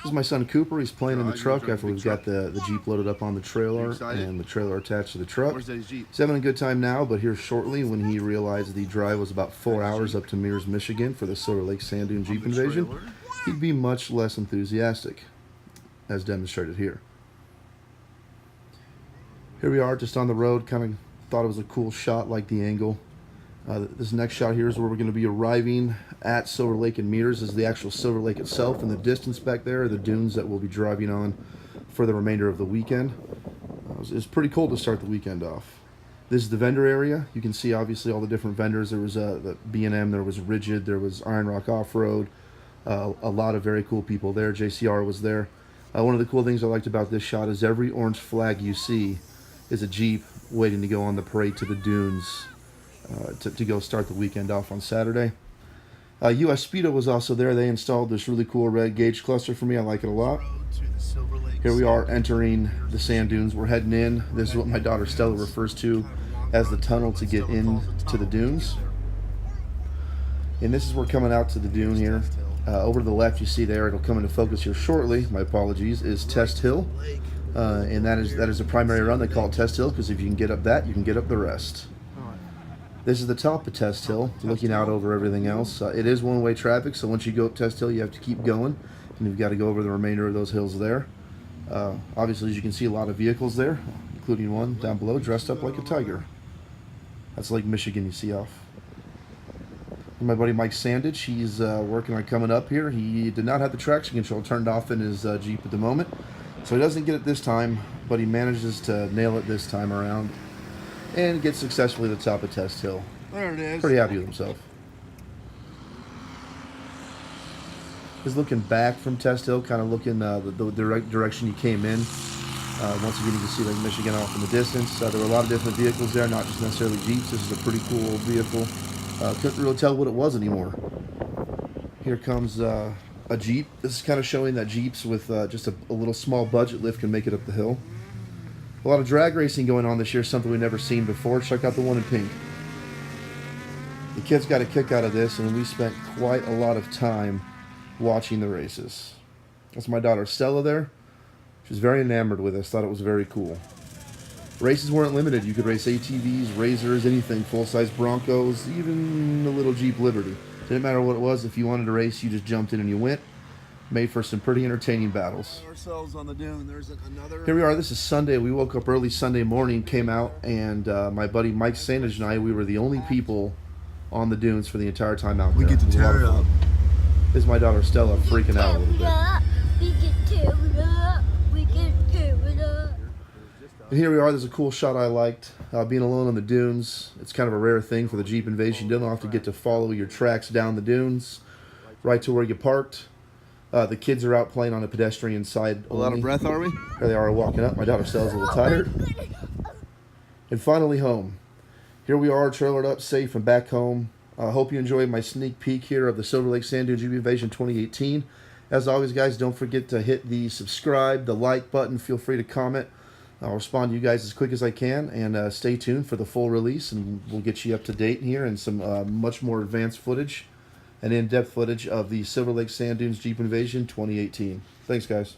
This is my son Cooper. He's playing in the truck after we've got the Jeep loaded up on the trailer and the trailer attached to the truck. He's having a good time now, but here shortly, when he realized the drive was about 4 hours up to Mears, Michigan for the Silver Lake Sand Dune Jeep Invasion, he'd be much less enthusiastic, as demonstrated here. Here we are, just on the road. Kind of thought it was a cool shot, like the angle. This next shot here is where we're going to be arriving at Silver Lake and Mears. This is the actual Silver Lake itself, and the distance back there are the dunes that we'll be driving on for the remainder of the weekend. It's pretty cool to start the weekend off. This is the vendor area. You can see obviously all the different vendors. There was the B&M, there was Rigid, there was Iron Rock Off-Road, a lot of very cool people there. JCR was there. One of the cool things I liked about this shot is every orange flag you see is a Jeep waiting to go on the parade to the dunes to go start the weekend off on Saturday. US Speedo was also there. They installed this really cool red gauge cluster for me. I like it a lot. Here we are entering the sand dunes. We're heading in. This is what my daughter Stella refers to as the tunnel to get into the dunes. And this is where coming out to the dune here. Over to the left you see there, it'll come into focus here shortly, my apologies, is Test Hill. And that is a primary run. They call it Test Hill because if you can get up that, you can get up the rest. This is the top of Test Hill, looking out over everything else. It is one-way traffic, so once you go up Test Hill, you have to keep going, and you've got to go over the remainder of those hills there. Obviously, as you can see, a lot of vehicles there, including one down below dressed up like a tiger. That's Lake Michigan you see off. And my buddy Mike Sandage, he's working on coming up here. He did not have the traction control turned off in his Jeep at the moment, so he doesn't get it this time, but he manages to nail it this time around and get successfully to the top of Test Hill. There it is. Pretty happy with himself. He's looking back from Test Hill, kind of looking the direction you came in. Once again, you can see Lake Michigan off in the distance. There were a lot of different vehicles there, not just necessarily Jeeps. This is a pretty cool old vehicle. Couldn't really tell what it was anymore. Here comes a Jeep. This is kind of showing that Jeeps with just a little small budget lift can make it up the hill. A lot of drag racing going on this year, something we've never seen before. Check out the one in pink. The kids got a kick out of this, and we spent quite a lot of time watching the races. That's my daughter Stella there. She was very enamored with this, thought it was very cool. Races weren't limited. You could race ATVs, Razors, anything, full-size Broncos, even a little Jeep Liberty. Didn't matter what it was. If you wanted to race, you just jumped in and you went. Made for some pretty entertaining battles. Ourselves on the dune. There's another. Here we are. This is Sunday. We woke up early Sunday morning, came out, and my buddy Mike Sandage and I, we were the only people on the dunes for the entire time out there. We get to tear it up. This is my daughter Stella freaking out a little bit. We can tear it up. We can tear it up. And here we are. There's a cool shot I liked. Being alone on the dunes. It's kind of a rare thing for the Jeep Invasion. You don't have to get to follow your tracks down the dunes right to where you parked. The kids are out playing on a pedestrian side. A lot of breath, are we? There they are walking up. My daughter Stella's a little tired. And finally home. Here we are, trailered up, safe, and back home. I hope you enjoyed my sneak peek here of the Silver Lake Sand Dune Jeep Invasion 2018. As always, guys, don't forget to hit the subscribe, the like button. Feel free to comment. I'll respond to you guys as quick as I can. And stay tuned for the full release, and we'll get you up to date here and some much more advanced footage and in-depth footage of the Silver Lake Sand Dunes Jeep Invasion 2018. Thanks, guys.